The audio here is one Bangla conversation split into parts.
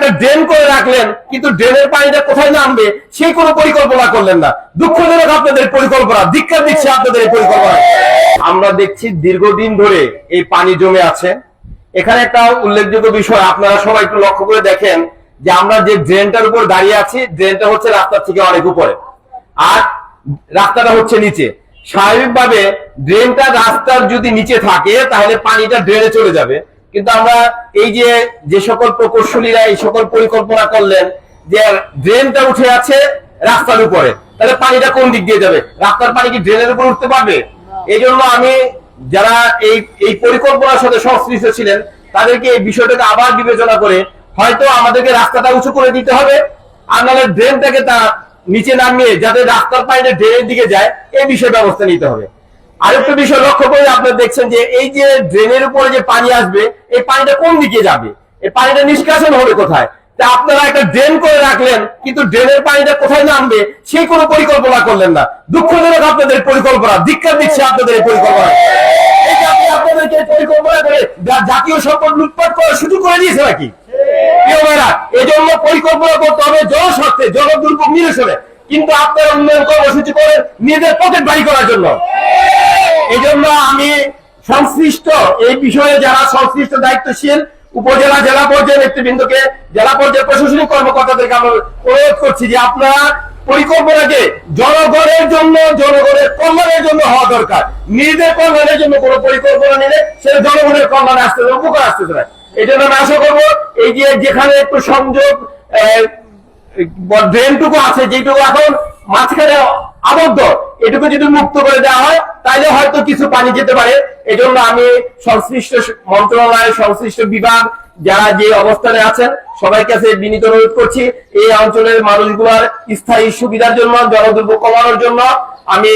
একটা ড্রেন করে রাখলেন, কিন্তু ড্রেনের পানিটা কোথায় নামবে সেই কোনো পরিকল্পনা করলেন না। দুঃখজনক আপনাদের পরিকল্পনা, ধিক্কার দিচ্ছে আপনাদের এই পরিকল্পনা। আমরা দেখছি দীর্ঘদিন ধরে এই পানি জমে আছে। এখানে একটা উল্লেখযোগ্য বিষয় আপনারা সবাই একটু লক্ষ্য করে দেখেন যে আমরা যে ড্রেনটার উপর দাঁড়িয়ে আছি, ড্রেনটা হচ্ছে রাস্তার থেকে অনেক উপরে আর রাস্তাটা হচ্ছে নিচে। স্বাভাবিকভাবে ড্রেনটা রাস্তার যদি নিচে থাকে তাহলে পানিটা ড্রেনে চলে যাবে, কিন্তু আমরা এই যে সকল প্রকৌশলীরা এই সকল পরিকল্পনা করলেন যে ড্রেনটা উঠে আছে রাস্তার উপরে, তাহলে পানিটা কোন দিক দিয়ে যাবে? রাস্তার পানি কি ড্রেনের উপর উঠতে পারবে? এই জন্য আমি যারা এই পরিকল্পনার সাথে সংশ্লিষ্ট ছিলেন তাদেরকে এই বিষয়টাকে আবার বিবেচনা করে হয়তো আমাদেরকে রাস্তাটা উঁচু করে দিতে হবে, আর নাহলে ড্রেনটাকে তা নিচে নামিয়ে যাতে রাস্তার পানিটা ড্রেনের দিকে যায় এই বিষয়ে ব্যবস্থা নিতে হবে। আরেকটা বিষয় লক্ষ্য করে আপনারা দেখছেন যে এই যে ড্রেনের উপরে যে পানি আসবে এই পানিটা কোন দিকে যাবে, এই পানিটা নিষ্কাশন হবে কোথায়? তা আপনারা একটা ড্রেন করে রাখলেন, কিন্তু ড্রেনের পানিটা কোথায় নামবে সেই কোনো পরিকল্পনা করলেন না। দুঃখজনক আপনাদের পরিকল্পনা, ধিক্কার দিচ্ছে আপনাদের এই পরিকল্পনা। এই যে আপনাদেরকে পরিকল্পনা করে জাতীয় সম্পদ লুটপাট করার সুযোগ করে দিয়েছে নাকি? এই জন্য পরিকল্পনা করতে হবে জনস্বার্থে, জনদুর্ভোগ নিরসনে, কিন্তু আপনারা উন্নয়ন কর্মসূচি করেন নিজেদের পকেট বাড়ি করার জন্য। এই জন্য আমি সংশ্লিষ্ট এই বিষয়ে যারা সংশ্লিষ্ট দায়িত্বশীল উপজেলা জেলা পর্যায়ের নেতৃবৃন্দকে, জেলা পর্যায়ের প্রশাসনিক কর্মকর্তাদেরকে আমরা অনুরোধ করছি যে আপনারা পরিকল্পনাকে জনগণের জন্য, জনগণের কল্যাণের জন্য হওয়া দরকার। নিজেদের কল্যাণের জন্য কোনো পরিকল্পনা নিলে সেটা জনগণের কল্যাণে আসতে উপকার আসতে পারে। এই জন্য আমি আশা করবো এই যে যেখানে একটু সংযোগ ড্রেনটুকু আছে, যেটুকু এখন মাঝখানে আবদ্ধ, এটুকু যদি মুক্ত করে দেওয়া হয় তাহলে হয়তো কিছু পানি যেতে পারে। এই জন্য আমি সংশ্লিষ্ট মন্ত্রণালয়, সংশ্লিষ্ট বিভাগ যারা যে অবস্থানে আছেন সবাই কাছে বিনীত অনুরোধ করছি এই অঞ্চলের মানুষগুলোর স্থায়ী সুবিধার জন্য, জনদুর্ভোগ কমানোর জন্য আমি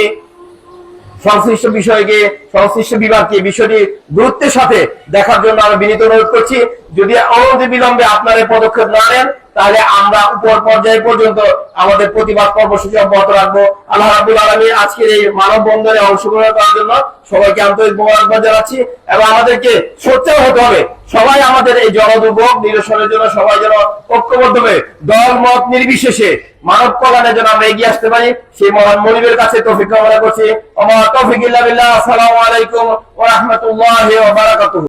সংশ্লিষ্ট বিষয়কে, সংশ্লিষ্ট বিভাগকে বিষয়টি গুরুত্বের সাথে দেখার জন্য আমি বিনীত অনুরোধ করছি। যদি অনতি বিলম্বে আপনারা পদক্ষেপ না নেন তাহলে আমরা উপর পর্যায়ে পর্যন্ত আমাদের প্রতিবাদ কর্মসূচি অব্যাহত রাখবো। আল্লাহ রাব্বুল আলামিন আজকের এই মানববন্ধনে অংশগ্রহণ করার জন্য সবাইকে আন্তরিক মোবারকবাদ জানাচ্ছি, এবং আমাদেরকে সোচ্চার হতে হবে। সবাই আমাদের এই জনদুর্ভোগ নিরসনের জন্য সবাই যেন ঐক্যবদ্ধ হয়ে দল মত নির্বিশেষে মানব কল্যাণের জন্য আমরা এগিয়ে আসতে পারি, সেই মহান মনিবের কাছে তৌফিক কামনা করছি। ওয়া মা তৌফিক ইল্লা বিল্লাহ। আসসালামু আলাইকুম ওয়া রাহমাতুল্লাহি ওয়া বারাকাতুহু।